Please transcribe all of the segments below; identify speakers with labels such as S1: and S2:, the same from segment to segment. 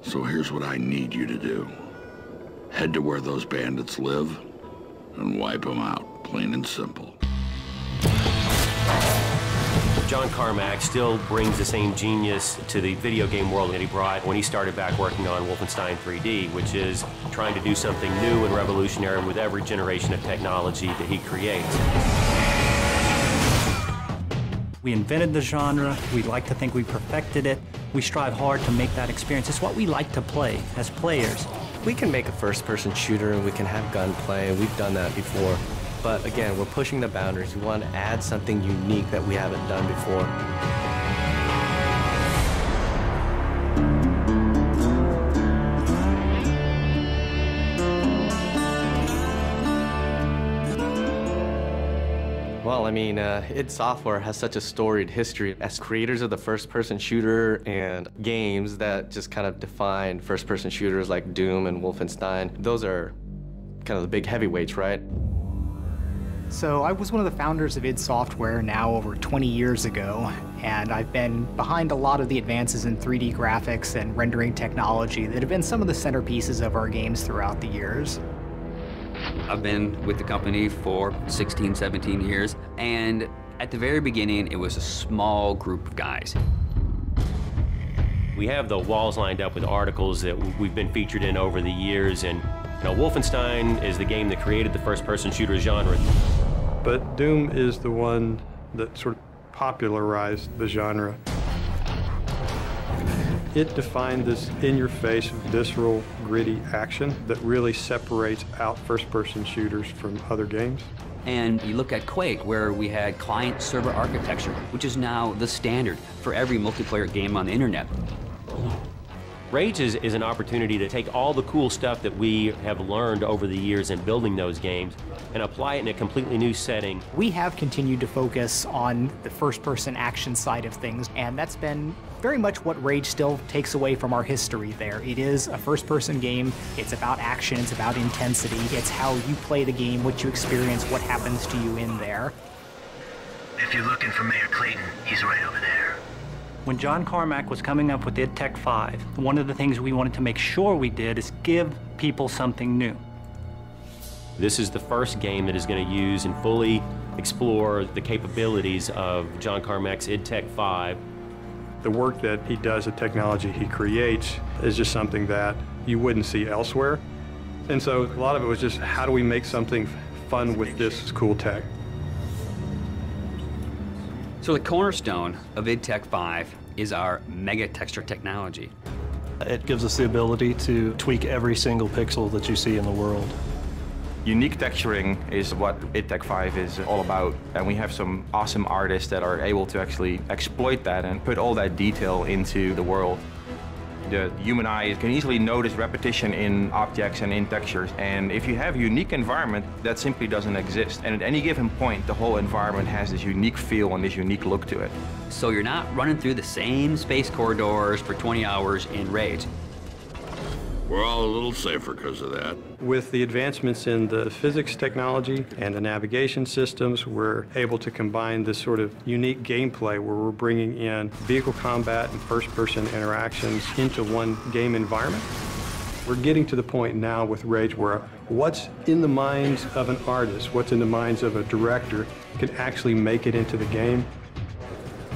S1: So here's what I need you to do. Head to where those bandits live and wipe them out, plain and simple.
S2: John Carmack still brings the same genius to the video game world that he brought when he started back working on Wolfenstein 3D, which is trying to do something new and revolutionary with every generation of technology that he creates.
S3: We invented the genre. We like to think we perfected it. We strive hard to make that experience. It's what we like to play as players.
S4: We can make a first-person shooter and we can have gunplay, and we've done that before. But again, we're pushing the boundaries. We want to add something unique that we haven't done before. Well, I mean, id Software has such a storied history as creators of the first-person shooter and games that just kind of define first-person shooters like Doom and Wolfenstein. Those are kind of the big heavyweights, right?
S5: So I was one of the founders of id Software now over 20 years ago, and I've been behind a lot of the advances in 3D graphics and rendering technology that have been some of the centerpieces of our games throughout the years.
S6: I've been with the company for 16, 17 years, and at the very beginning, it was a small group of guys.
S2: We have the walls lined up with articles that we've been featured in over the years, and you know, Wolfenstein is the game that created the first-person shooter genre.
S7: But Doom is the one that sort of popularized the genre. It defined this in-your-face, visceral, gritty action that really separates out first-person shooters from other games.
S6: And you look at Quake, where we had client-server architecture, which is now the standard for every multiplayer game on the internet.
S2: Rage is an opportunity to take all the cool stuff that we have learned over the years in building those games and apply it in a completely new setting.
S5: We have continued to focus on the first-person action side of things, and that's been very much what Rage still takes away from our history there. It is a first-person game. It's about action. It's about intensity. It's how you play the game, what you experience, what happens to you in there.
S8: If you're looking for Mayor Clayton, he's right over there.
S3: When John Carmack was coming up with id Tech 5, one of the things we wanted to make sure we did is give people something new.
S2: This is the first game that is going to use and fully explore the capabilities of John Carmack's id Tech 5.
S7: The work that he does, the technology he creates, is just something that you wouldn't see elsewhere. And so a lot of it was just, how do we make something fun with this cool tech?
S6: So the cornerstone of id Tech 5 is our Mega Texture technology.
S9: It gives us the ability to tweak every single pixel that you see in the world.
S10: Unique texturing is what id Tech 5 is all about, and we have some awesome artists that are able to actually exploit that and put all that detail into the world. The human eye can easily notice repetition in objects and in textures, and if you have a unique environment, that simply doesn't exist. And at any given point, the whole environment has this unique feel and this unique look to it.
S6: So you're not running through the same space corridors for 20 hours in Rage.
S1: We're all a little safer because of that.
S7: With the advancements in the physics technology and the navigation systems, we're able to combine this sort of unique gameplay where we're bringing in vehicle combat and first-person interactions into one game environment. We're getting to the point now with Rage where what's in the minds of an artist, what's in the minds of a director, can actually make it into the game.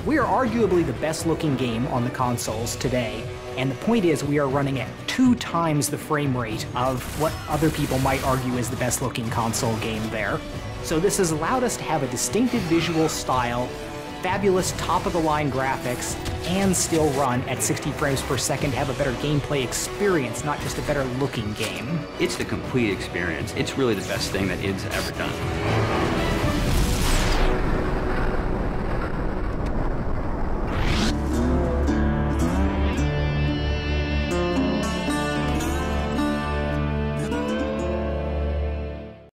S5: We are arguably the best-looking game on the consoles today. And the point is, we are running at 2 times the frame rate of what other people might argue is the best-looking console game there. So this has allowed us to have a distinctive visual style, fabulous top-of-the-line graphics, and still run at 60 frames per second to have a better gameplay experience, not just a better-looking game.
S6: It's the complete experience. It's really the best thing that id's ever done.